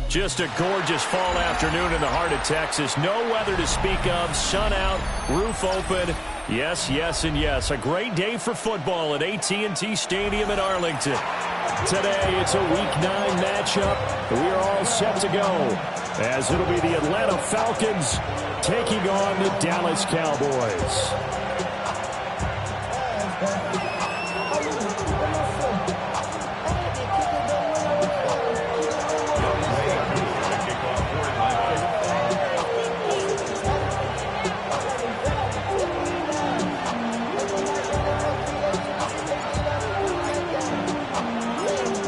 Just a gorgeous fall afternoon in the heart of Texas. No weather to speak of. Sun out, roof open. Yes, yes, and yes. A great day for football at AT&T Stadium in Arlington. Today, it's a Week 9 matchup. We are all set to go, as it'll be the Atlanta Falcons taking on the Dallas Cowboys.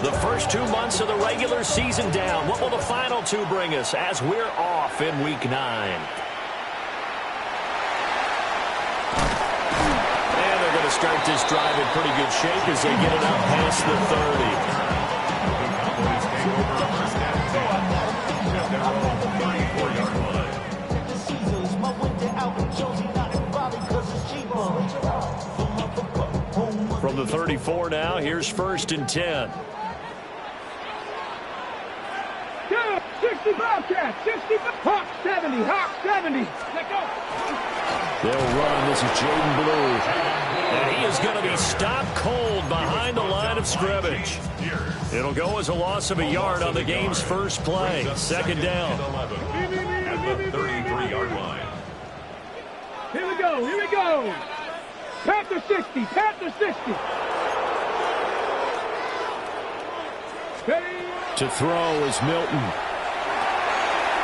The first 2 months of the regular season down. What will the final two bring us as we're off in Week 9? And they're going to start this drive in pretty good shape as they get it up past the 30. From the 34 now, here's 1st and 10. 60 Bobcats, 60, Hawk 70, Hawk 70. Let go. They'll run. This is Jaden Blue. And he is going to be stopped cold behind the line of scrimmage. It'll go as a loss of a yard on the game's first play. 2nd down. At the 33-yard line. Here we go, here we go. Panther 60, Panther 60. To throw is Milton.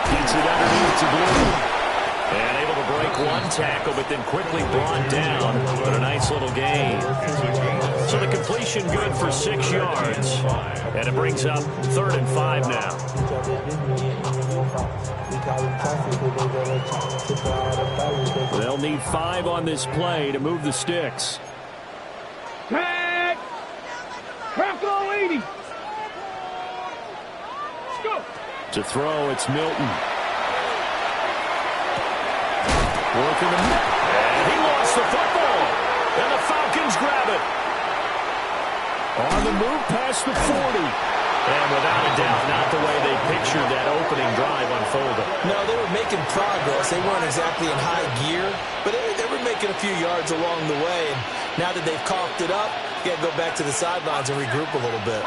Gets it underneath to Blue. And able to break one tackle, but then quickly brought down. But a nice little gain. So the completion good for 6 yards. And it brings up 3rd and 5 now. They'll need 5 on this play to move the sticks. Tag! Crackle 80. To throw, it's Milton. Working him. And he lost the football. And the Falcons grab it. On the move past the 40. And without a doubt, not the way they pictured that opening drive unfolded. No, they were making progress. They weren't exactly in high gear, but they were making a few yards along the way. And now that they've coughed it up, you got to go back to the sidelines and regroup a little bit.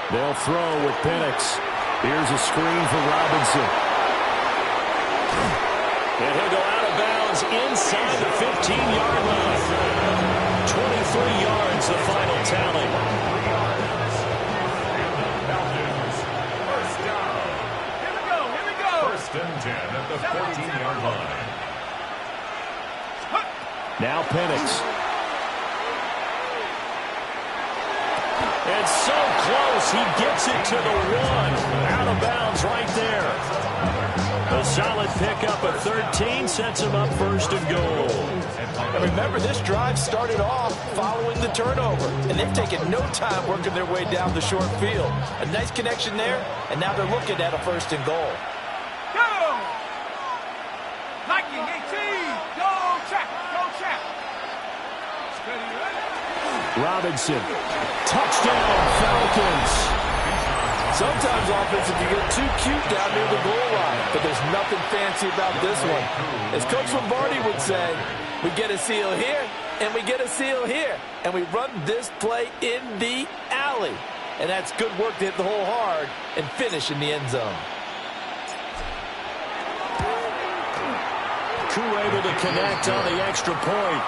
They'll throw with Penix. Here's a screen for Robinson. And he'll go out of bounds inside the 15-yard line. 23 yards, the final tally. First down. Here we go, here we go. 1st and 10 at the 14-yard line. Now Penix. And so close, he gets it to the 1. Out of bounds right there. A solid pickup of 13 sets him up 1st and goal. And remember, this drive started off following the turnover, and they've taken no time working their way down the short field. A nice connection there, and now they're looking at a 1st and goal. Go! Nike 18, go check, go check. Steady, ready? Robinson. Touchdown, Falcons. Sometimes offensive you get too cute down near the goal line, but there's nothing fancy about this one. As Coach Lombardi would say, we get a seal here, and we get a seal here, and we run this play in the alley. And that's good work to hit the hole hard and finish in the end zone. Koo able to connect on the extra point.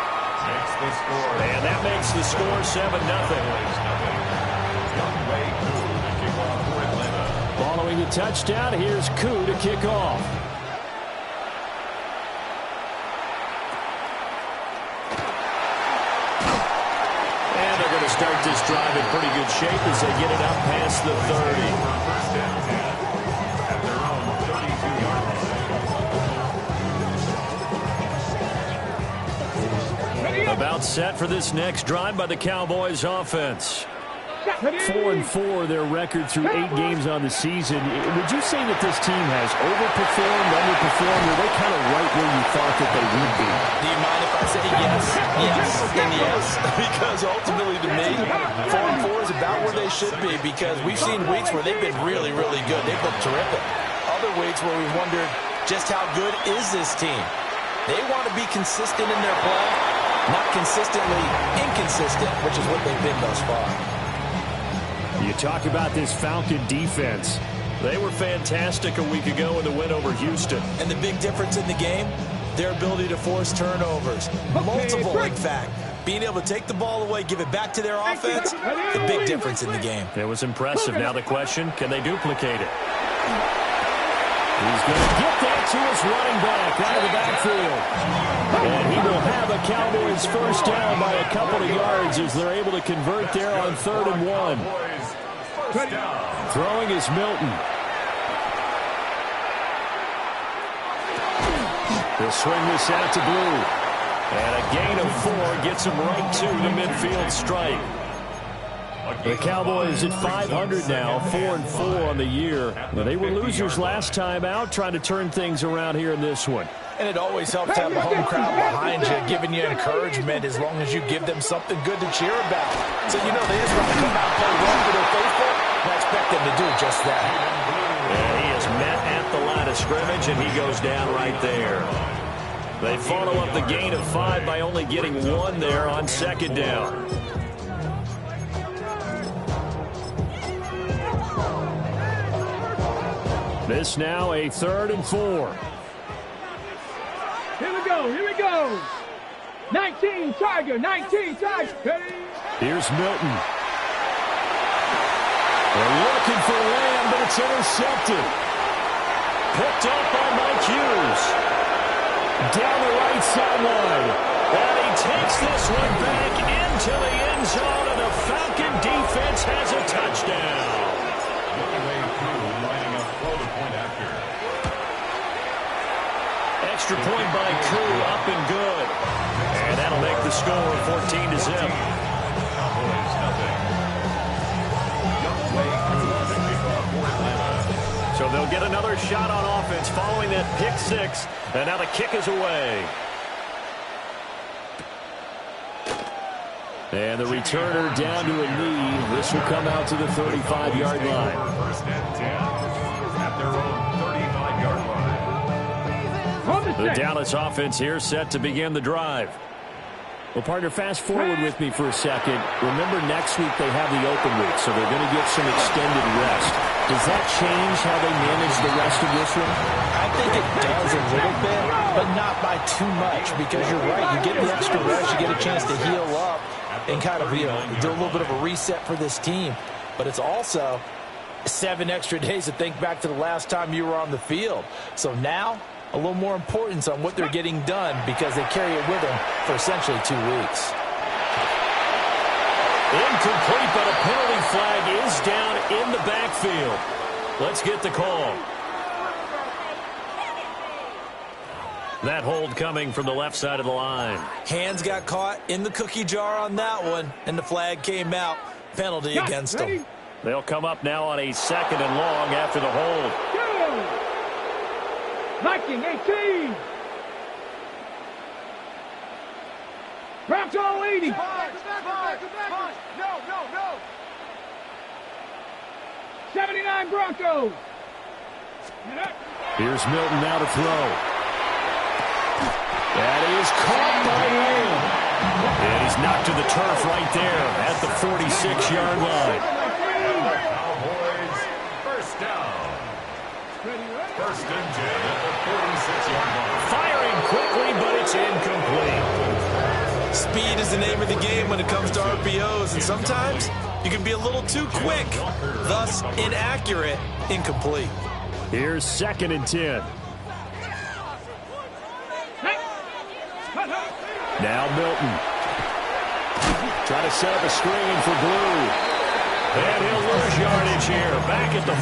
And that makes the score 7-0. Following the touchdown, here's Koo to kick off. And they're going to start this drive in pretty good shape as they get it up past the 30. At their own 32-yard line. About set for this next drive by the Cowboys offense. 4-4, their record through 8 games on the season. Would you say that this team has overperformed, underperformed, or are they kind of right where you thought that they would be? Do you mind if I say yes, yes, and yes? Because ultimately to me, 4-4 is about where they should be, because we've seen weeks where they've been really, really good. They've looked terrific. Other weeks where we've wondered just how good is this team. They want to be consistent in their play, not consistently inconsistent, which is what they've been thus far. You talk about this Falcon defense. They were fantastic a week ago in the win over Houston. And the big difference in the game, their ability to force turnovers. Multiple, in fact. Being able to take the ball away, give it back to their offense, the big difference in the game. It was impressive. Now the question, can they duplicate it? He's going to get that to his running back out of the backfield. And he will have a Cowboys first down by a couple of yards as they're able to convert there on 3rd and 1. Throwing is Milton. He'll swing this out to Blue. And a gain of 4 gets him right to the midfield strike. The Cowboys at 500 now, 4-4 on the year. They were losers last time out, trying to turn things around here in this one. And it always helps to have a home crowd behind you, giving you encouragement as long as you give them something good to cheer about. So you know they just want to come out and play well for their faithful, and I expect them to do just that. And he is met at the line of scrimmage, and he goes down right there. They follow up the gain of 5 by only getting 1 there on 2nd down. This now a 3rd and 4. Here we go, here we go. 19 Tiger, 19 Tiger. Here's Milton. They're looking for Lamb, but it's intercepted. Picked up by Mike Hughes. Down the right sideline. And he takes this one back into the end zone, and the Falcon defense has a touchdown. Extra point by Koo, up and good. And that'll make the score 14-0. So they'll get another shot on offense following that pick 6. And now the kick is away. And the returner down to a knee. This will come out to the 35-yard line. First and 10 at their own 35-yard line. The Dallas offense here set to begin the drive. Well, partner, fast forward with me for a second. Remember, next week they have the open week, so they're going to get some extended rest. Does that change how they manage the rest of this one? I think it does a little bit, but not by too much, because you're right. You get the extra rest, you get a chance to heal up and kind of, you know, do a little bit of a reset for this team. But it's also 7 extra days to think back to the last time you were on the field. So now, a little more importance on what they're getting done, because they carry it with them for essentially 2 weeks. Incomplete, but a penalty flag is down in the backfield. Let's get the call. That hold coming from the left side of the line. Hands got caught in the cookie jar on that one, and the flag came out. Penalty against them. They'll come up now on a 2nd and long after the hold. Viking 18. Bronco 80. No. 79 Broncos. Here's Milton now to throw. That is caught by Lamb. And he's knocked to the turf right there at the 46-yard line. Cowboys first down. First and 10 at the 46-yard line. Firing quickly, but it's incomplete. Speed is the name of the game when it comes to RPOs, and sometimes you can be a little too quick, thus inaccurate, incomplete. Here's 2nd and 10. Now Milton. Trying to set up a screen for Blue. And he'll lose yardage here, back at the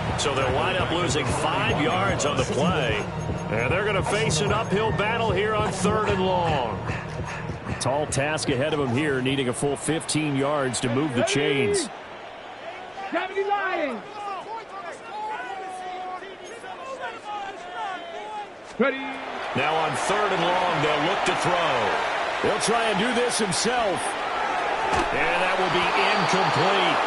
41. So they'll wind up losing 5 yards on the play. And they're going to face an uphill battle here on 3rd and long. Tall task ahead of him here, needing a full 15 yards to move the chains. 70 Lions. Ready. Now on 3rd and long, they'll look to throw. He'll try and do this himself. And that will be incomplete.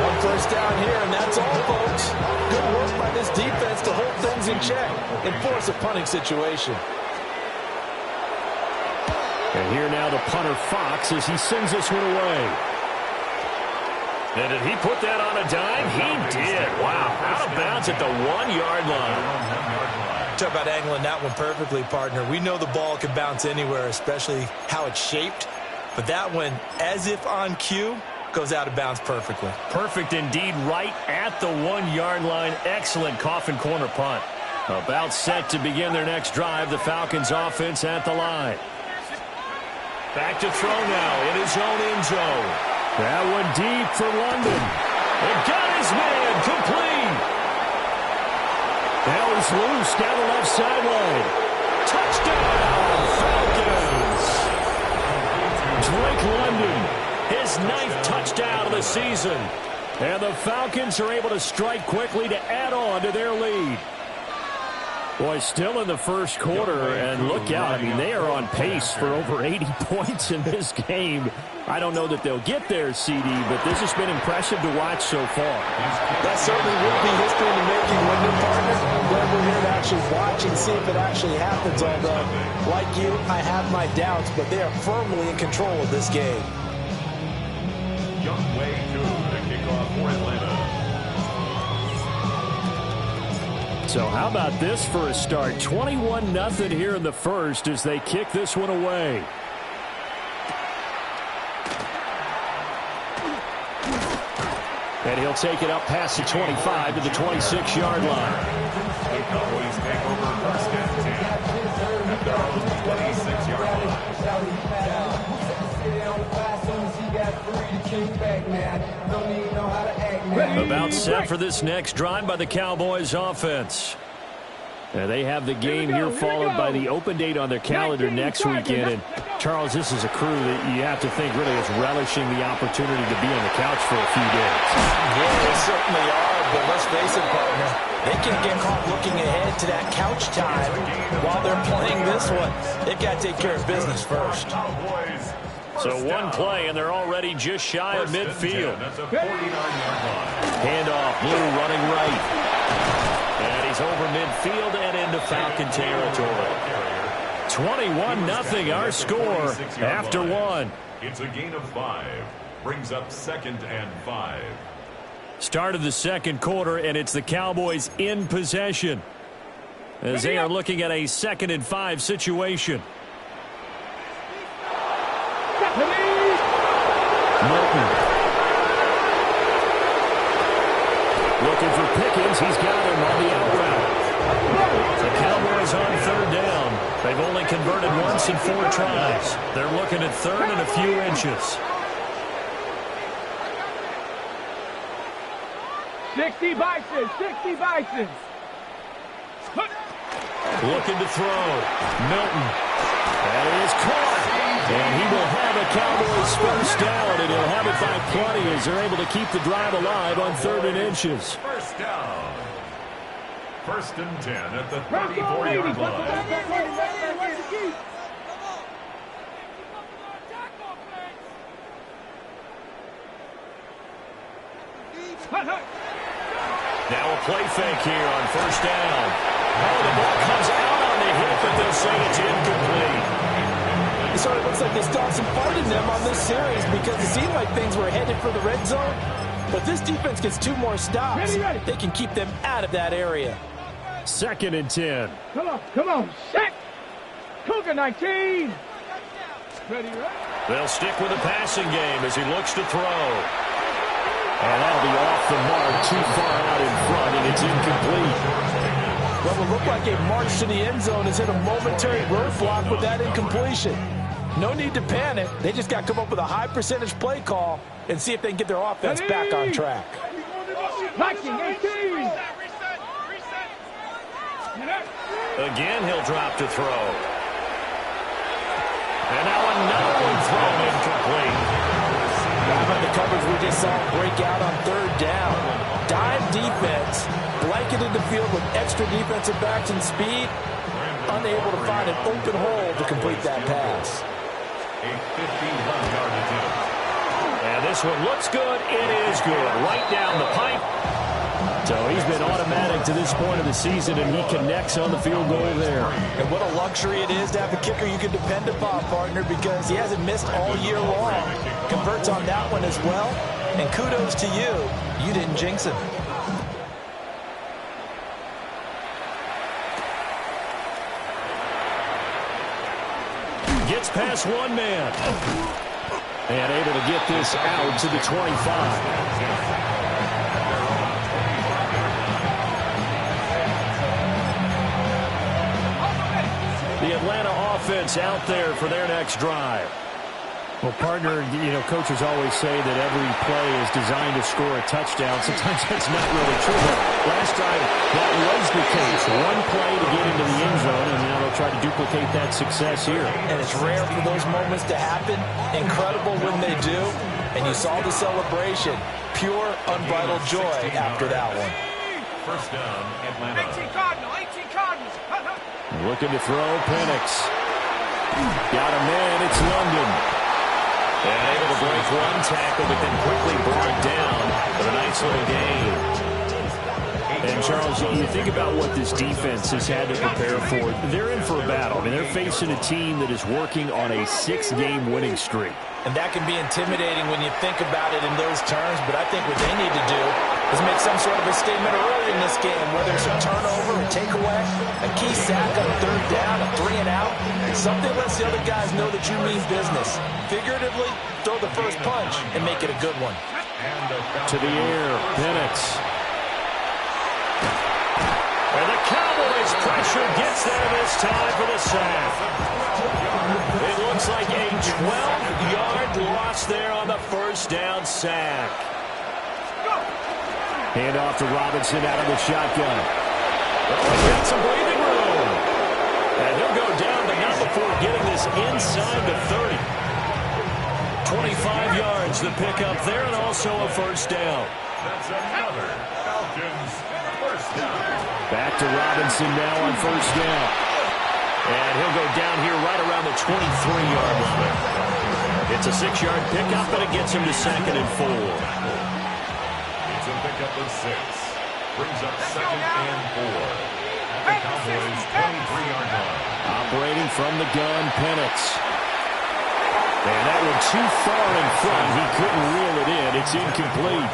1 first down here, and that's all, folks. Good work by this defense to hold things in check and force a punting situation. And here now the punter Fox as he sends this one away. And did he put that on a dime? He did. Wow. Out of bounds at the 1-yard line. Talk about angling that one perfectly, partner. We know the ball can bounce anywhere, especially how it's shaped. But that one, as if on cue, goes out of bounds perfectly. Perfect indeed, right at the 1-yard line. Excellent coffin corner punt. About set to begin their next drive. The Falcons offense at the line. Back to throw now in his own end zone. That one deep for London. It got his man complete. Now he's loose down the left sideline. Touchdown, Falcons. Drake London, his 9th touchdown of the season. And the Falcons are able to strike quickly to add on to their lead. Boy, still in the first quarter, and look out. I mean, they are on pace for over 80 points in this game. I don't know that they'll get there, CD, but this has been impressive to watch so far. That certainly will be history in the making, wouldn't it, partner? I'm glad we're here to actually watch and see if it actually happens, although, like you, I have my doubts, but they are firmly in control of this game. Young way to the kickoff for Atlanta. So how about this for a start? 21-0 here in the first as they kick this one away. And he'll take it up past the 25 to the 26-yard line. The Cowboys take over 1st and 10 at their own 26-yard line. About set for this next drive by the Cowboys offense. And they have the game here followed by the open date on their calendar next weekend. And Charles, this is a crew that you have to think really is relishing the opportunity to be on the couch for a few days. Yeah, they certainly are, but let's face it, partner. They can get caught looking ahead to that couch time while they're playing this one. They've got to take care of business first. So one play, and they're already just shy of midfield. Handoff, Blue running right. And he's over midfield and into Falcon territory. 21-0 our score after one. It's a gain of 5. Brings up 2nd and 5. Start of the second quarter, and it's the Cowboys in possession as they are looking at a 2nd and 5 situation. Milton. Looking for Pickens. He's got him on the out route. The Cowboys on 3rd down. They've only converted once in 4 tries. They're looking at 3rd and a few inches. 60 Bisons, 60 Bisons. Looking to throw. Milton. That is caught. And he will have a Cowboys first down, and he'll have it by plenty as they're able to keep the drive alive on 3rd and inches. First down. 1st and 10 at the 34-yard line. Now a play fake here on 1st down. Oh, the ball comes out on the hip, but they'll say it's incomplete. It sort of looks like they still have some fight in them on this series because it seemed like things were headed for the red zone. But this defense gets 2 more stops. They can keep them out of that area. 2nd and 10. Come on, set. Cougar 19. Ready, right? They'll stick with the passing game as he looks to throw. And that'll be off the mark, too far out in front, and it's incomplete. Well, it looked like a march to the end zone has hit a momentary roadblock with that incompletion. No need to panic. They just got to come up with a high percentage play call and see if they can get their offense back on track. Viking 18. Again, he'll drop to throw. And now just saw him break out on third down. Dime defense, blanketed the field with extra defensive backs and speed, unable to find an open hole to complete that pass. A 51-yard attempt. And this one looks good. It is good. Right down the pipe. So he's been automatic to this point of the season, and he connects on the field goal there. And what a luxury it is to have a kicker you can depend upon, partner, because he hasn't missed all year long. Converts on that one as well. And kudos to you. You didn't jinx him. Gets past one man. And able to get this out to the 25. The Atlanta offense out there for their next drive. Well, partner, coaches always say that every play is designed to score a touchdown. Sometimes that's not really true. But last drive, that was the case. One play to get into the end zone, and now they'll try to duplicate that success here. And it's rare for those moments to happen. Incredible when they do. And you saw the celebration. Pure, unbridled joy after that one. First down, Atlanta. 18 Cardinals. Looking to throw, Penix. Got a man, it's London. And able to break one tackle, but then quickly brought down for a nice little gain. And, Charles, you think about what this defense has had to prepare for. They're in for a battle. I mean, they're facing a team that is working on a 6-game winning streak. And that can be intimidating when you think about it in those terms, but I think what they need to do is make some sort of a statement early in this game, whether it's a turnover, a takeaway, a key sack on third down, a 3-and-out. Something lets the other guys know that you mean business. Figuratively, throw the first punch and make it a good one. To the air, Penix. And the Cowboys' pressure gets there this time for the sack. It looks like a 12-yard loss there on the first down sack. Hand off to Robinson out of the shotgun. Oh, he's got some breathing room. And he'll go down, but not before getting this inside the 30. 25 yards the pickup there, and also a first down. That's another Falcons first down. Back to Robinson now on first down. And he'll go down here right around the 23-yard line. It's a 6-yard pickup, but it gets him to 2nd and 4. It's a pickup of 6. Brings up 2nd and 4. At the Cowboys' 23-yard line. Operating from the gun, Penix. And that one too far in front. He couldn't reel it in. It's incomplete.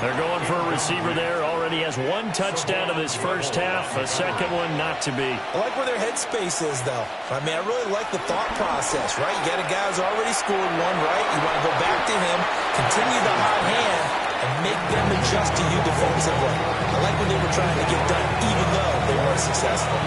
They're going for a receiver there. Already has one touchdown in this first half. A second one not to be. I like where their headspace is, though. I mean, I really like the thought process, right? You got a guy who's already scored one, right? You want to go back to him, continue the hot hand, and make them adjust to you defensively. I like what they were trying to get done, even though they weren't successful.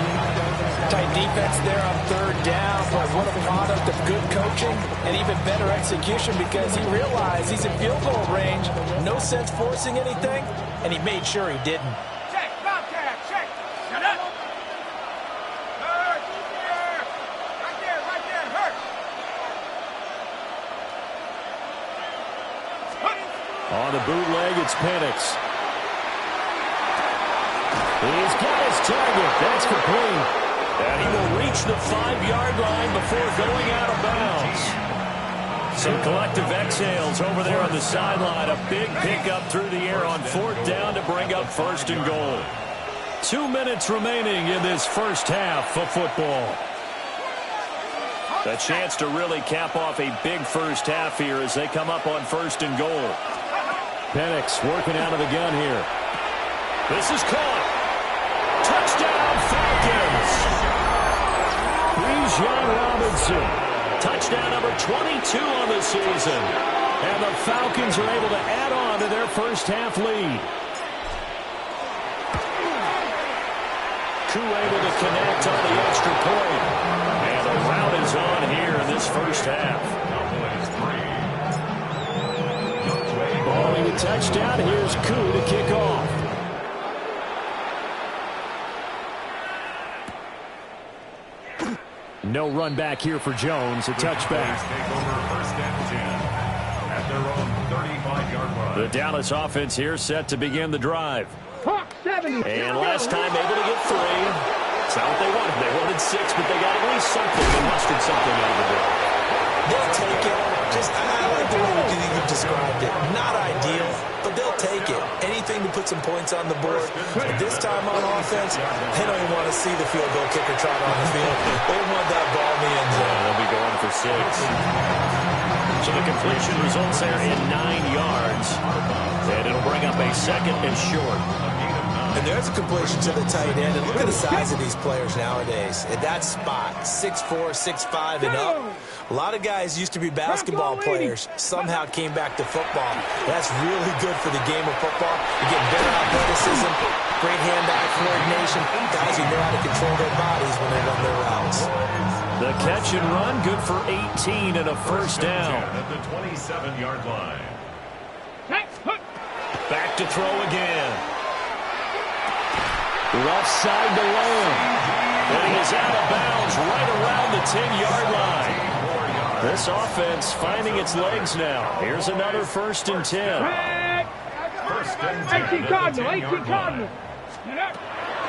Tight defense there on third down, but what a product of good coaching and even better execution, because he realized he's in field goal range. No sense forcing anything, and he made sure he didn't. Check, Bobcat, check. Shut up. Hurt. Right there, hurt. On the bootleg, it's Penix. He's got his target. That's complete. And he will reach the 5-yard line before going out of bounds. Some collective exhales over there on the sideline. A big pickup through the air on 4th down to bring up 1st and goal. 2 minutes remaining in this first half of football. A chance to really cap off a big first half here as they come up on 1st and goal. Penix working out of the gun here. This is caught. Touchdown, Falcons! John Robinson, touchdown number 22 on the season. And the Falcons are able to add on to their first half lead. Koo able to connect on the extra point. And the rout is on here in this first half. Balling a touchdown, here's Koo to kick off. No run back here for Jones. A touchback. Take over 1st and 10. at their own 35-yard line. The Dallas offense here set to begin the drive. Hawk 70. And last time able to get 3. It's not what they wanted. They wanted 6, but they got at least something. They mustered something out of the ball. They'll take it. I like the way you described it. Not ideal, but they'll take it. Anything to put some points on the board. But this time on offense, they don't even want to see the field goal kicker trot on the field. They want that ball in the end zone. They'll be going for 6. So the completion results there in 9 yards. And it'll bring up a 2nd and short. And there's a completion to the tight end. And look at the size of these players nowadays. At that spot, 6'4", 6'5", and up. A lot of guys used to be basketball players, somehow came back to football. That's really good for the game of football. You get better athleticism, great hand-eye coordination, guys who know how to control their bodies when they run their routes. The catch and run, good for 18 and a first down. At the 27-yard line. Back to throw again. Left side to Lamb. And he is out of bounds right around the 10-yard line. This offense finding its legs now. Here's another 1st and 10. First and 10. 18 Cardinal, 18 Cardinal.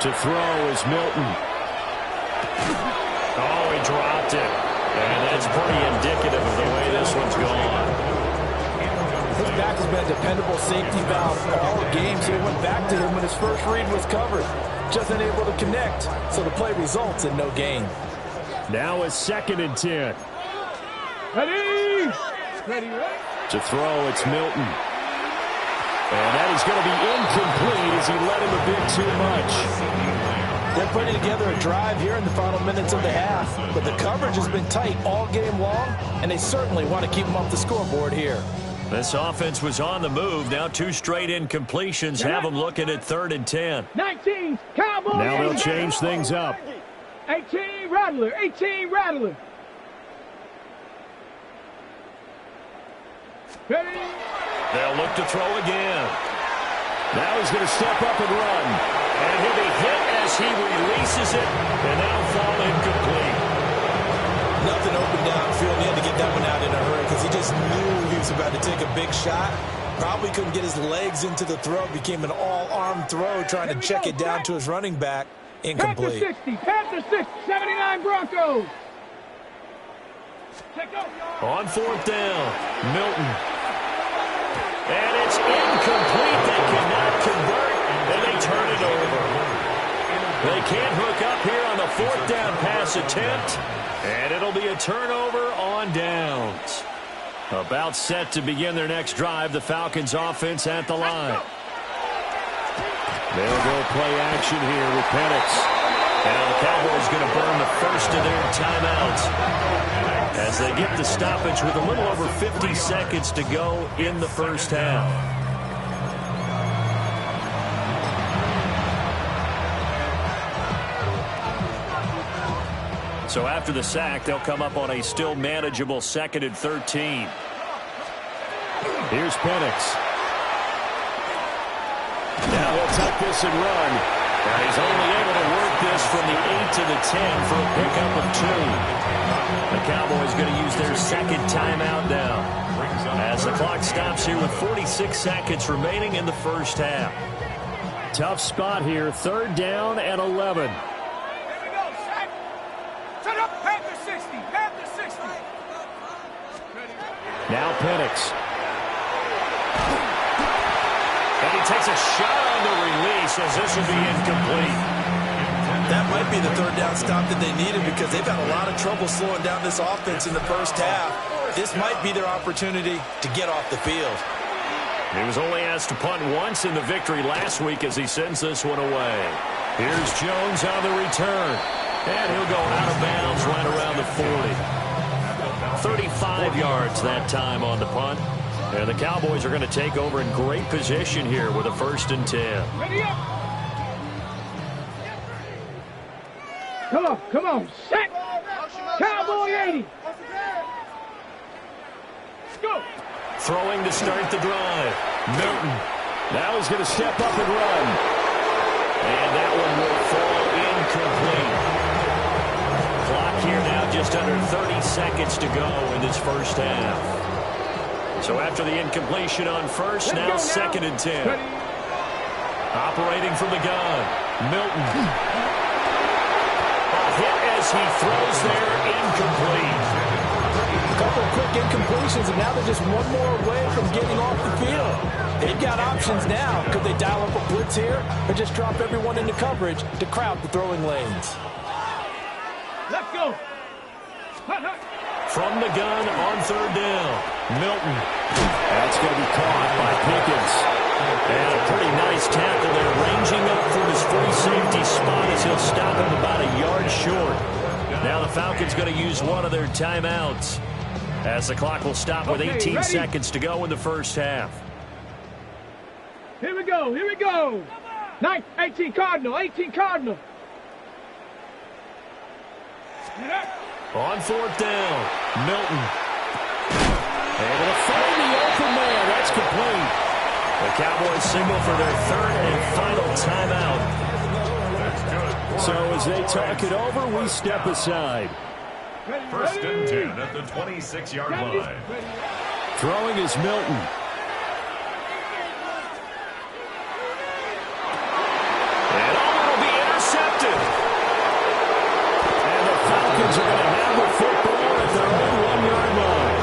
To throw is Milton. Oh, he dropped it. And that's pretty indicative of the way this one's gone. His back has been a dependable safety valve all game, so he went back to him when his first read was covered. Just unable to connect, so the play results in no gain. Now it's 2nd and 10. Ready? To throw, it's Milton. And that is going to be incomplete as he led him a bit too much. They're putting together a drive here in the final minutes of the half, but the coverage has been tight all game long, and they certainly want to keep them off the scoreboard here. This offense was on the move. Now 2 straight incompletions have them looking at 3rd and 10. 19 Cowboys. Now they'll change things up. 18 Rattler. 18 Rattler. Ready? They'll look to throw again. Now he's going to step up and run. And he'll be hit as he releases it. And that'll fall incomplete. Nothing open downfield. He had to get that one out in a hurry because he just knew he was about to take a big shot. Probably couldn't get his legs into the throw. Became an all-arm throw trying to check it down to his running back. Incomplete. Panther 60, 79 Broncos. On 4th down, Milton. And it's incomplete. They cannot convert, and they turn it over. They can't hook up here on the 4th down pass attempt. And it'll be a turnover on downs. About set to begin their next drive, the Falcons offense at the line. They'll go play action here with Penix. And the Cowboys going to burn the first of their timeouts as they get the stoppage with a little over 50 seconds to go in the first half. So after the sack, they'll come up on a still manageable 2nd and 13. Here's Penix. Now he'll tuck this and run. And he's only able to work this from the 8 to the 10 for a pickup of 2. The Cowboys going to use their 2nd timeout now as the clock stops here with 46 seconds remaining in the first half. Tough spot here, 3rd down and 11. Now Penix. And he takes a shot on the release as this will be incomplete. That might be the 3rd down stop that they needed because they've had a lot of trouble slowing down this offense in the first half. This might be their opportunity to get off the field. He was only asked to punt once in the victory last week as he sends this one away. Here's Jones on the return. And he'll go out of bounds right around the 40. 35 yards that time on the punt. And the Cowboys are going to take over in great position here with a 1st and 10. Ready up. Come on. Set. Cowboy 80. Go. Throwing to start the drive. Milton. Now he's going to step up and run. And that one will fall incomplete. Clock here now just under 30 seconds to go in this first half. So after the incompletion on first, now 2nd and 10. Ready. Operating from the gun, Milton. A hit as he throws there, incomplete. A couple of quick incompletions, and now they're just one more away from getting off the field. They've got options now. Could they dial up a blitz here or just drop everyone into coverage to crowd the throwing lanes? Let's go. Hut, hut. From the gun on 3rd down, Milton. That's going to be caught by Pickens. And a pretty nice tackle there, ranging up from his free safety spot as he'll stop him about a yard short. Now the Falcons going to use one of their timeouts as the clock will stop with 18 ready? seconds to go in the first half. Here we go. Here we go. 18 Cardinal. 18 Cardinal. On 4th down, Milton. Able to find the open man. That's complete. The Cowboys signal for their 3rd and final timeout. So as they talk it over, we step aside. 1st and 10 at the 26-yard line. Throwing is Milton. And will be intercepted. And the Falcons are going to have the football at their own 1-yard line.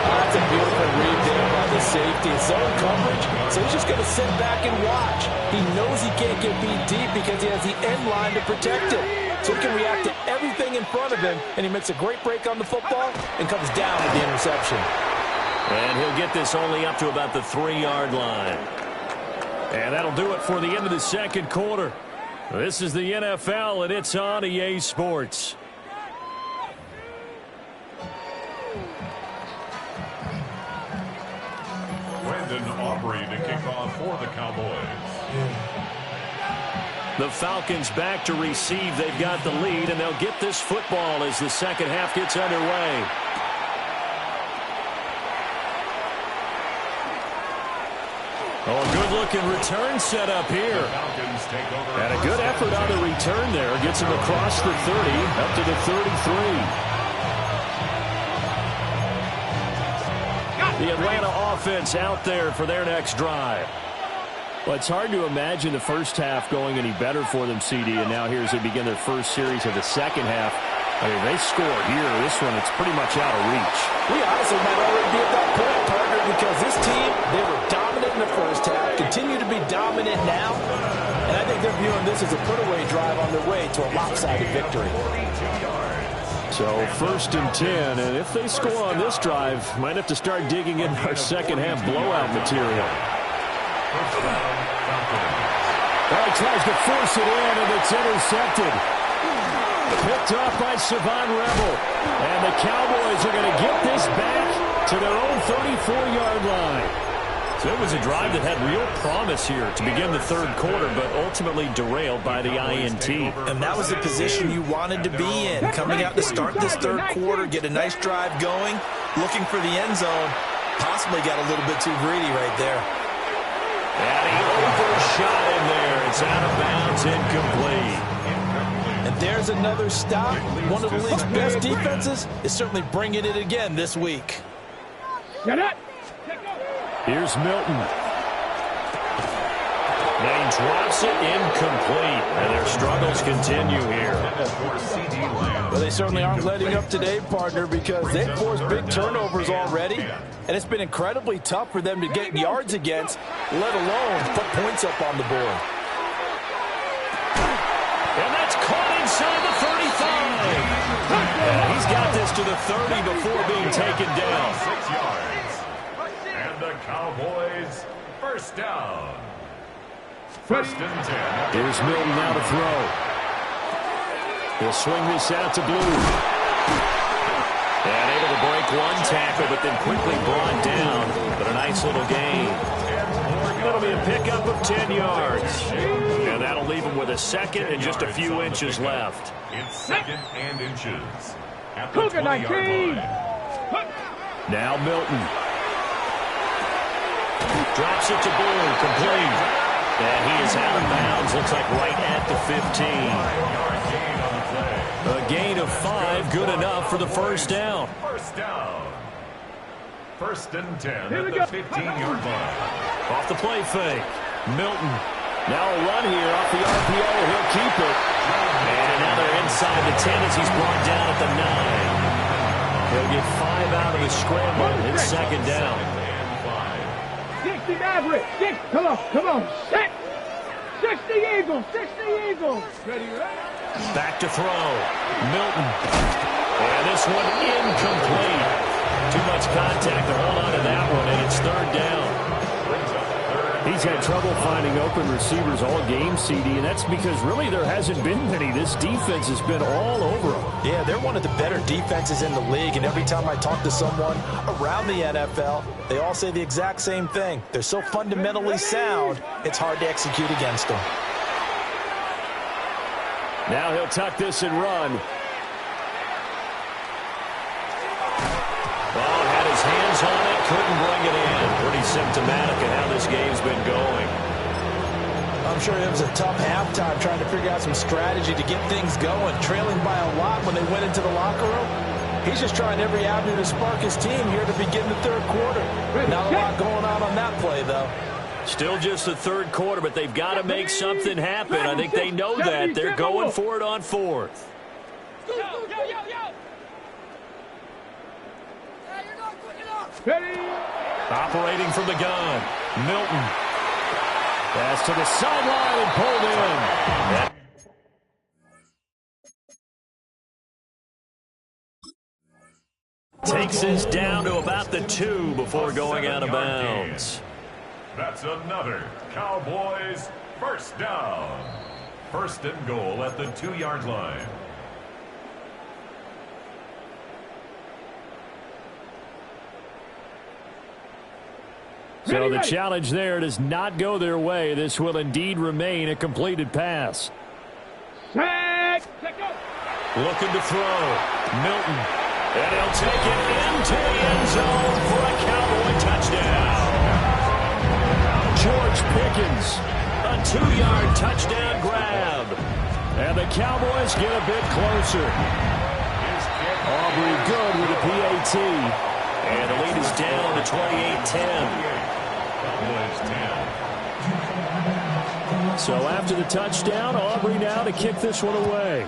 That's a beautiful read there by the safety. Zone coverage, so he's just going to sit back and watch. He knows he can't get beat deep because he has the end line to protect him. So he can react to everything in front of him, and he makes a great break on the football and comes down with the interception. And he'll get this only up to about the 3-yard line. And that'll do it for the end of the 2nd quarter. This is the NFL, and it's on EA Sports. Aubrey to kick off for the Cowboys. The Falcons back to receive. They've got the lead, and they'll get this football as the 2nd half gets underway. Oh, a good-looking return set up here. And a good effort on the return there. Gets him across the 30, up to the 33. The Atlanta offense out there for their next drive. Well, it's hard to imagine the first half going any better for them, CD, and now here as they begin their first series of the 2nd half. I mean, they score here. This one, it's pretty much out of reach. We honestly might already be at that point, partner, because this team, they were dominant in the first half, continue to be dominant now, and I think they're viewing this as a put-away drive on their way to a lopsided victory. So 1st and 10, and if they score on this drive, might have to start digging in our 2nd half blowout material. He tries to force it in, and it's intercepted. Picked off by Savon Rebel. And the Cowboys are going to get this back to their own 34-yard line. So it was a drive that had real promise here to begin the 3rd quarter, but ultimately derailed by the INT. And that was the position you wanted to be in, coming out to start this 3rd quarter, get a nice drive going, looking for the end zone. Possibly got a little bit too greedy right there. And he overshot him there. It's out of bounds, incomplete. And there's another stop. One of the league's best defenses is certainly bringing it again this week. Get it. Here's Milton. They drops it incomplete, and their struggles continue here. Well, they certainly aren't letting up today, partner, because they've forced big turnovers already, and it's been incredibly tough for them to get yards against, let alone put points up on the board. And that's caught inside the 35. And he's got this to the 30 before being taken down. 6 yards. And the Cowboys, 1st down. 1st and 10. Here's Milton now to throw. He'll swing this out to Blue. And able to break one tackle, but then quickly brought down. But a nice little gain. It'll be a pickup of 10 yards. And that'll leave him with a 2nd and just a few inches left. It's 2nd and inches. At the Cougar 19. 20-yard line. Now Milton. Drops it to Blue, complete. And he is out of bounds, looks like right at the 15. A gain of 5, good enough for the 1st down. 1st down. First and 10 at the 15-yard line. Off the play fake. Milton. Now a run here off the RPO. He'll keep it. And now they're inside the 10 as he's brought down at the 9. He'll get 5 out of the scramble. It's second down. 60 Maverick. 6. Come on. 6. 60 Eagles. 60 Eagles. Ready. Back to throw. Milton. And this one incomplete. Too much contact to hold on to that one, and it's third down. He's had trouble finding open receivers all game, CD, and that's because really there hasn't been many. This defense has been all over them. Yeah, they're one of the better defenses in the league, and every time I talk to someone around the NFL, they all say the exact same thing. They're so fundamentally sound, it's hard to execute against them. Now he'll tuck this and run. Hands on it, couldn't bring it in. Pretty symptomatic of how this game's been going. I'm sure it was a tough halftime trying to figure out some strategy to get things going. Trailing by a lot when they went into the locker room. He's just trying every avenue to spark his team here to begin the third quarter. Not a lot going on that play, though. Still just the third quarter, but they've got to make something happen. I think they know that. They're going for it on fourth. Operating from the gun. Milton. Pass to the sideline and pulled in. Takes us down to about the 2 before going out of bounds. That's another Cowboys first down. First and goal at the 2-yard line. So the challenge there does not go their way. This will indeed remain a completed pass. Looking to throw. Milton. And he'll take it into the end zone for a Cowboy touchdown. George Pickens. A 2-yard touchdown grab. And the Cowboys get a bit closer. Aubrey good with a PAT. And the lead is down to 28-10. So after the touchdown, Aubrey now to kick this one away.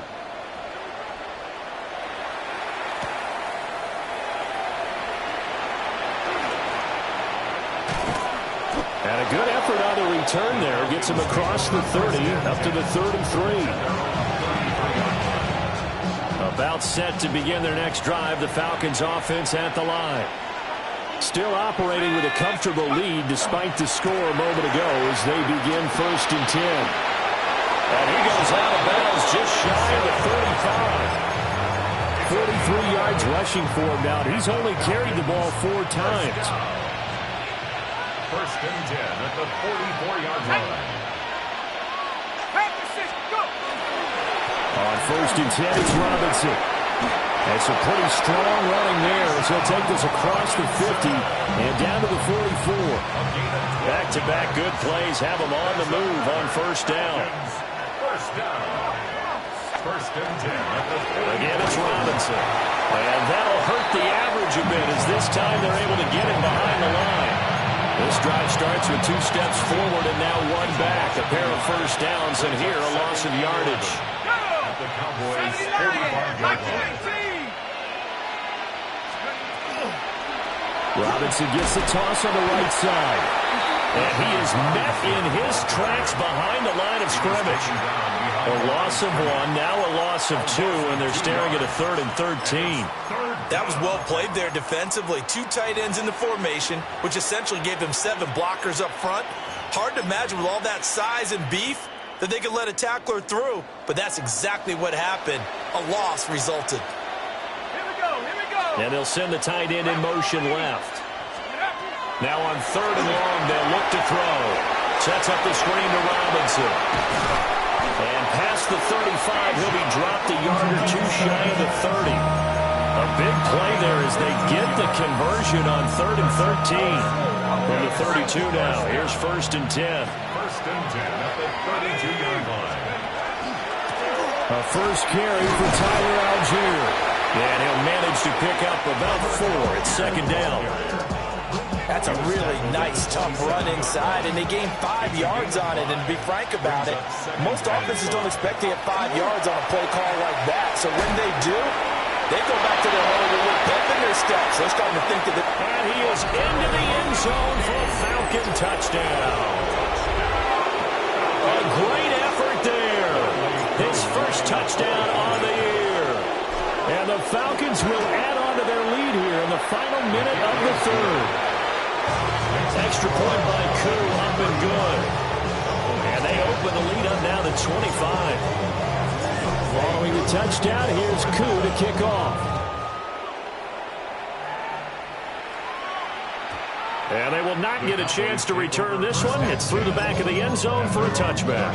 And a good effort on the return there. Gets him across the 30, up to the 3rd and 3. About set to begin their next drive. The Falcons offense at the line. Still operating with a comfortable lead despite the score a moment ago as they begin 1st and 10. And he goes out of bounds just shy of the 35. 43 yards rushing for him now. He's only carried the ball 4 times. First and 10 at the 44-yard line. On 1st and 10, it's Robinson. That's a pretty strong running there as he'll take this across the 50 and down to the 44. Back-to-back good plays have him on the move on 1st down. First and 10 at the 40. Again, it's Robinson. And that'll hurt the average a bit as this time they're able to get him behind the line. This drive starts with 2 steps forward and now 1 back. A pair of 1st downs and here a loss of yardage. At the Cowboys' 45-yard line. Robinson gets the toss on the right side. And he is met in his tracks behind the line of scrimmage. A loss of 1, now a loss of 2, and they're staring at a 3rd and 13. That was well played there defensively. 2 tight ends in the formation, which essentially gave them 7 blockers up front. Hard to imagine with all that size and beef that they could let a tackler through, but that's exactly what happened. A loss resulted. And they'll send the tight end in motion left. Now on 3rd and long, they'll look to throw. Sets up the screen to Robinson. And past the 35, he'll be dropped a yard or 2 shy of the 30. A big play there as they get the conversion on 3rd and 13. From the 32 now. Here's 1st and 10. 1st and 10 at the 32-yard line. A first carry for Tyler Algier. And he'll manage to pick up about 4 at 2nd down. That's a really nice, tough run inside, and they gained 5 yards on it. And to be frank about it, most offenses don't expect to get 5 yards on a play call like that. So when they do, they go back to their hole with a pep in their steps. They're starting to think that And he is into the end zone for a Falcon touchdown. A great effort there. His first touchdown on the year. And the Falcons will add on to their lead here in the final minute of the third. Extra point by Koo, up and good. And they open the lead up now to 25. Following the touchdown, here's Koo to kick off. And they will not get a chance to return this one. It's through the back of the end zone for a touchback.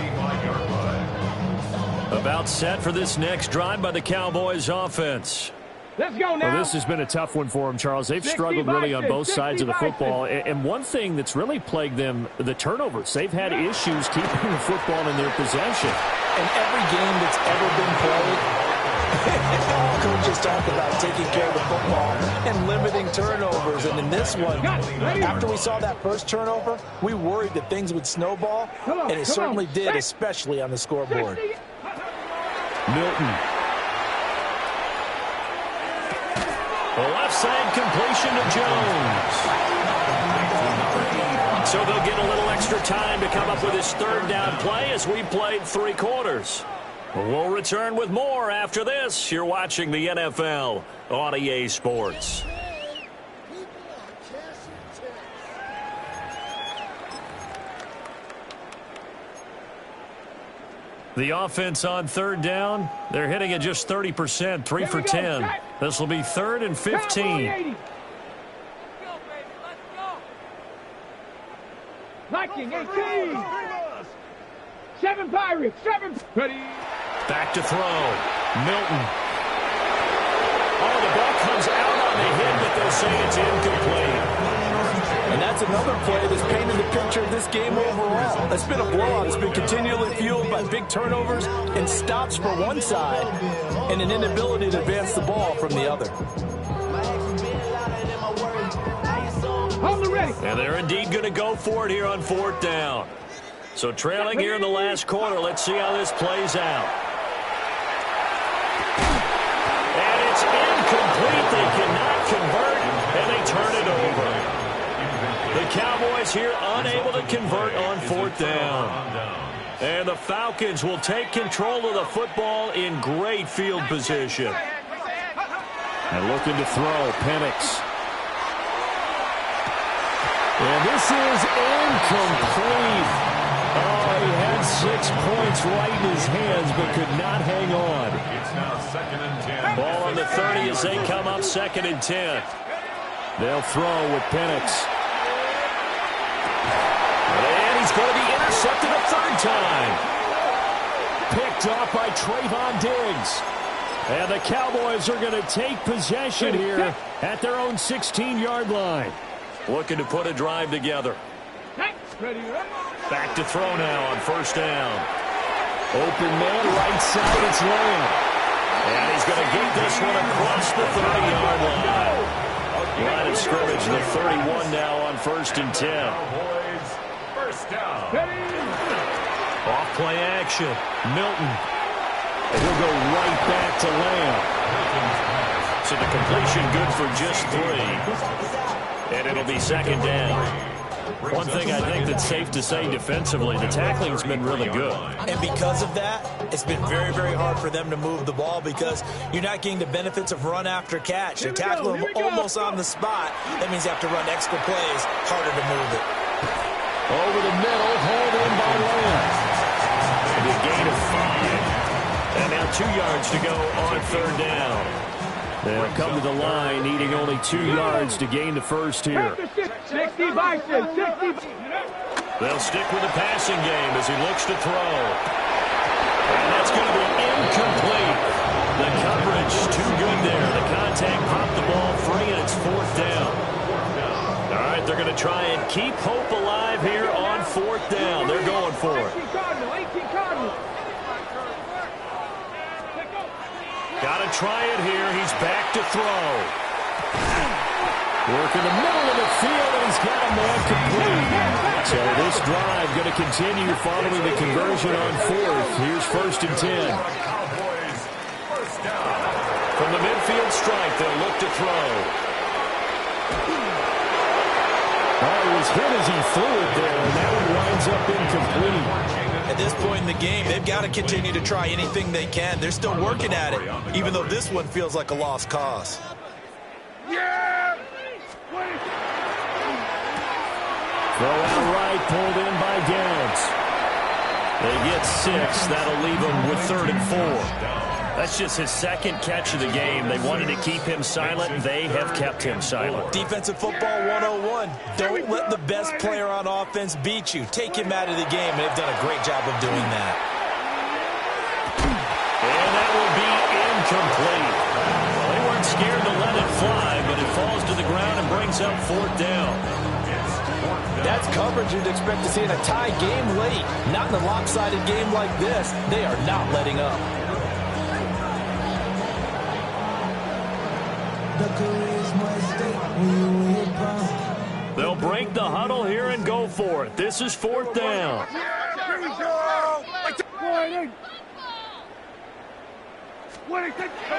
About set for this next drive by the Cowboys offense. Let's go now. Well, this has been a tough one for them, Charles. They've struggled really on both sides of the football. And one thing that's really plagued them, the turnovers. They've had issues keeping the football in their possession. in every game that's ever been played, all coaches talk about taking care of the football and limiting turnovers. And in this one, after we saw that first turnover, we worried that things would snowball, and it certainly did, especially on the scoreboard. Milton. The left side completion to Jones. So they'll get a little extra time to come up with his third down play as we played 3 quarters. We'll return with more after this. You're watching the NFL on EA Sports. The offense on third down, they're hitting at just 30%, 3 for 10. This will be 3rd and 15. Viking 18. 7 Pirates. 7. Ready. Back to throw. Milton. Oh, the ball comes out on the hit, but they'll say it's incomplete. And that's another play that's painted the picture of this game overall. It's been a blowout. It's been continually fueled by big turnovers and stops for one side and an inability to advance the ball from the other. And they're indeed going to go for it here on 4th down. So trailing here in the last quarter. Let's see how this plays out. And it's incomplete. They cannot convert, and they turn it over. The Cowboys here unable to convert on 4th down. And the Falcons will take control of the football in great field position. And looking to throw, Penix. And this is incomplete. Oh, he had 6 points right in his hands, but could not hang on. It's now 2nd and 10. Ball on the 30 as they come up 2nd and 10. They'll throw with Penix. And he's going to be intercepted a 3rd time. Picked off by Trayvon Diggs. And the Cowboys are going to take possession here at their own 16-yard line. Looking to put a drive together. Back to throw now on 1st down. Open man, right side, it's Lamb. And he's going to get this one across the 30-yard line. Line of scrimmage, the 31 now on 1st and 10. Cowboys, 1st down. Off play action. Milton. And he'll go right back to Lamb. So the completion good for just 3. And it'll be 2nd down. One thing I think that's safe to say defensively, the tackling's been really good. And because of that, it's been very, very hard for them to move the ball because you're not getting the benefits of run after catch. They tackle them almost on the spot. That means you have to run extra plays, harder to move it. Over the middle, hauled in by Lamb. A gain of 5. And now 2 yards to go on 3rd down. They'll come to the line, needing only 2 yards to gain the first here. 60 Bison, 60. They'll stick with the passing game as he looks to throw. And that's going to be incomplete. The coverage too good there. The contact popped the ball free, and it's 4th down. All right, they're going to try and keep hope alive here on 4th down. They're going for it. 18 Cardinals. Got to try it here. He's back to throw. Working the middle of the field, and he's got him there complete. So this drive going to continue following the conversion on fourth. Here's 1st and 10. From the midfield strike, they'll look to throw. He was hit as he threw it there, and that one winds up incomplete. At this point in the game, they've got to continue to try anything they can. They're still working at it, even though this one feels like a lost cause. Yeah! Throw out right, pulled in by Downs. They get 6. That'll leave them with 3rd and 4. That's just his 2nd catch of the game. They wanted to keep him silent. They have kept him silent. Defensive football 101. Don't let the best player on offense beat you. Take him out of the game, and they've done a great job of doing that. And that will be incomplete. Well, they weren't scared to let it fly, but it falls to the ground and brings up 4th down. That's coverage you'd expect to see in a tie game late. Not in a lopsided game like this. They are not letting up. They'll break the huddle here and go for it. This is 4th down. Here we go!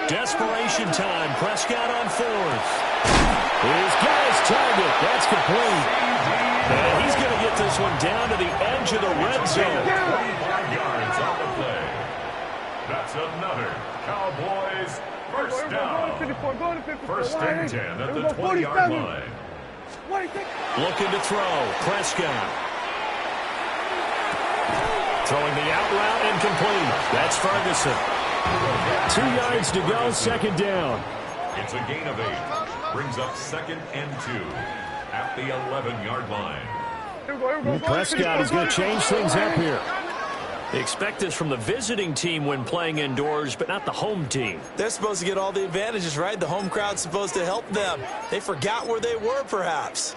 Desperation time. Prescott on 4th. He's got his target. That's complete. And he's going to get this one down to the edge of the red zone. 25 yards on the play. That's another Cowboys first down. 1st and 10 at the 20-yard line. Looking to throw. Prescott. Throwing the out route incomplete. That's Ferguson. 2 yards to go, 2nd down. It's a gain of 8. Brings up 2nd and 2 at the 11-yard line. Prescott is going to change things up here. They expect this from the visiting team when playing indoors, but not the home team. They're supposed to get all the advantages, right? The home crowd's supposed to help them. They forgot where they were, perhaps.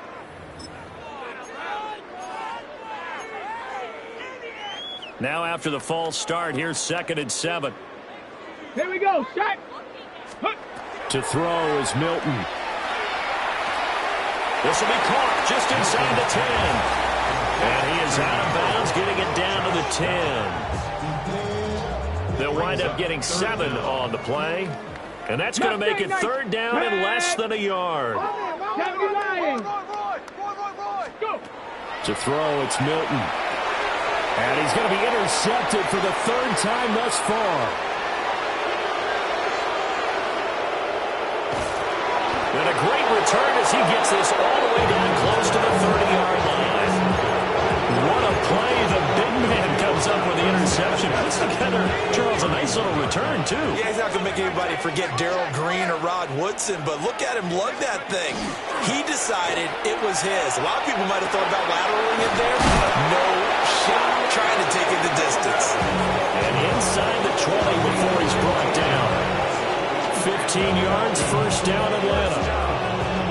Now after the false start, here's 2nd and 7. Here we go, set. To throw is Milton. This will be caught just inside the 10. And he is out of bounds, getting it down to the 10. They'll wind up getting 7 on the play. And that's going to make it 3rd down and less than a yard. To throw, it's Milton. And he's going to be intercepted for the 3rd time thus far. And a great return as he gets this all the way down close to the 30-yard line. What a play. The big man comes up with the interception. Puts together, Charles, a nice little return, too. Yeah, he's not going to make anybody forget Darrell Green or Rod Woodson, but look at him lug that thing. He decided it was his. A lot of people might have thought about lateraling it there. No shot. Trying to take it the distance. And inside the 20 before he's brought down. 15 yards, 1st down, Atlanta.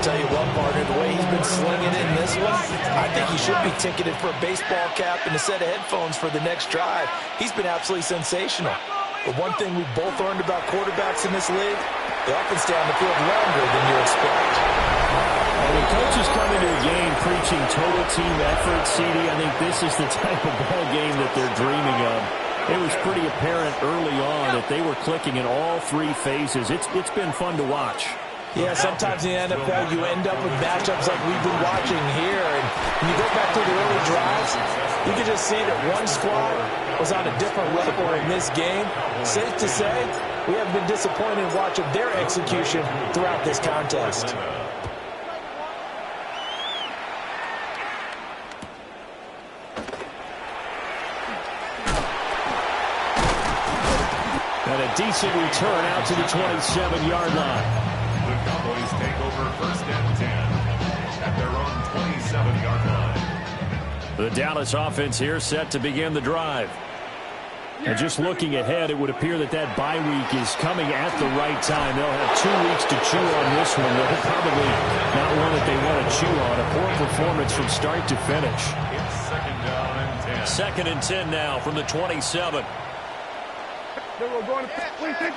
Tell you what, partner, the way he's been slinging in this one, I think he should be ticketed for a baseball cap and a set of headphones for the next drive. He's been absolutely sensational. But one thing we've both learned about quarterbacks in this league, they often stay on the field longer than you expect. When coaches come into a game preaching total team effort, CD, I think this is the type of ball game that they're dreaming of. It was pretty apparent early on that they were clicking in all 3 phases. It's been fun to watch. Yeah, sometimes in the NFL you end up with matchups like we've been watching here. And when you go back to the early drives, you can just see that one squad was on a different level in this game. Safe to say, we have been disappointed in watching their execution throughout this contest. And a decent return out to the 27-yard line. The Cowboys take over 1st and 10 at their own 27-yard line. The Dallas offense here set to begin the drive. And just looking ahead, it would appear that that bye week is coming at the right time. They'll have 2 weeks to chew on this one. They're probably not one that they want to chew on. A poor performance from start to finish. It's 2nd down and 10. 2nd and 10 now from the 27. Then we're going to 26.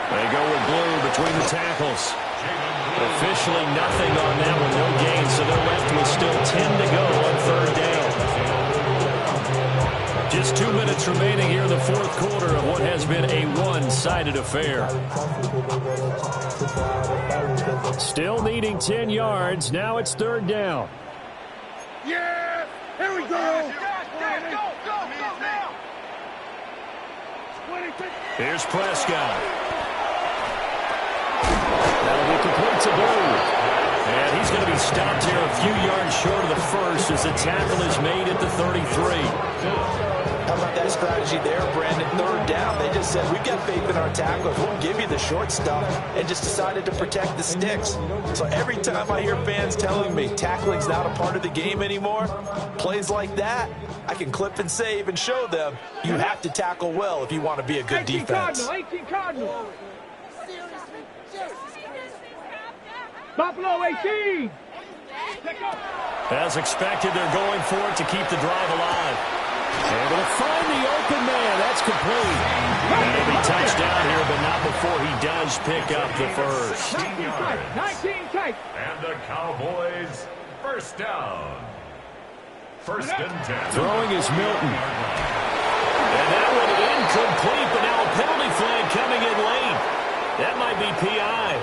They go with blue between the tackles. Officially nothing on that one, no gain, so they're left with still 10 to go on third down. Just 2 minutes remaining here in the fourth quarter of what has been a one-sided affair. Still needing 10 yards. Now it's third down. Yeah! Here we go! Here's Prescott. That'll be complete to Blue. And he's going to be stopped here a few yards short of the first as the tackle is made at the 33. How about that strategy there, Brandon? Third down. They just said, we've got faith in our tacklers. We'll give you the short stuff, and just decided to protect the sticks. So every time I hear fans telling me tackling's not a part of the game anymore, plays like that, I can clip and save and show them you have to tackle well if you want to be a good defense. 18 Cardinal. Buffalo 18. As expected, they're going for it to keep the drive alive. Able to find the open man. That's complete. And he'll be touched down here, but not before he does pick up the first. 19 tight. And the Cowboys first down. First and 10. Throwing is Milton. And that one incomplete, but now a penalty flag coming in late. That might be PI.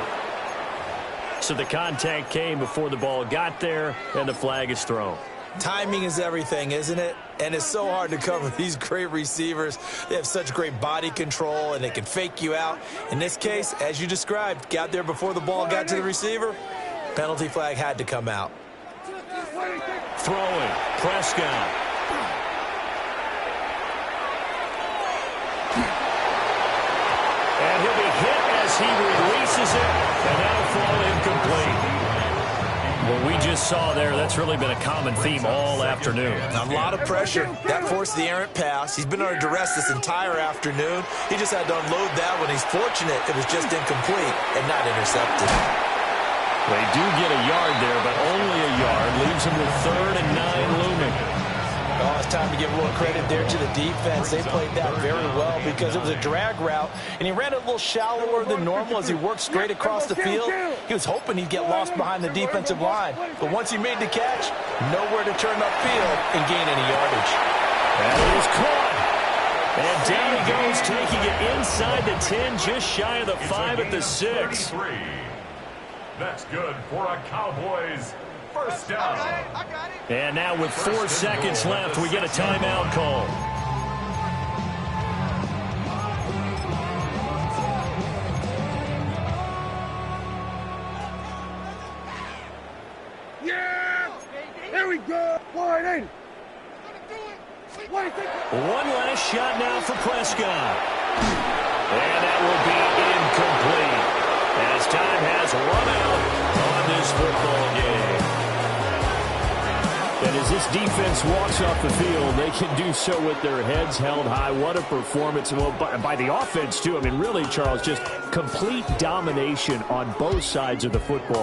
So the contact came before the ball got there, and the flag is thrown. Timing is everything, isn't it? And it's so hard to cover these great receivers. They have such great body control, and they can fake you out. In this case, as you described, got there before the ball got to the receiver. Penalty flag had to come out. Throwing, Prescott. And he'll be hit as he releases it, and that'll fall incomplete. What we just saw there, that's really been a common theme all afternoon. A lot of pressure. That forced the errant pass. He's been under duress this entire afternoon. He just had to unload that one. He's fortunate it was just incomplete and not intercepted. They do get a yard there, but only a yard. Leaves him with 3rd and 9 looming. Oh, it's time to give a little credit there to the defense. They played that very well because it was a drag route, and he ran it a little shallower than normal as he worked straight across the field. He was hoping he'd get lost behind the defensive line, but once he made the catch, nowhere to turn upfield and gain any yardage. That is caught. And down he goes, taking it inside the 10, just shy of the 5 at the 6. That's good for a Cowboys first down. And now with 4 seconds left, we get a timeout call. Yeah! Here we go. Warning. One last shot now for Prescott. And that will be incomplete as time has run out on this football game. And as this defense walks off the field, they can do so with their heads held high. What a performance. Well, by the offense, too. I mean, really, Charles, just complete domination on both sides of the football.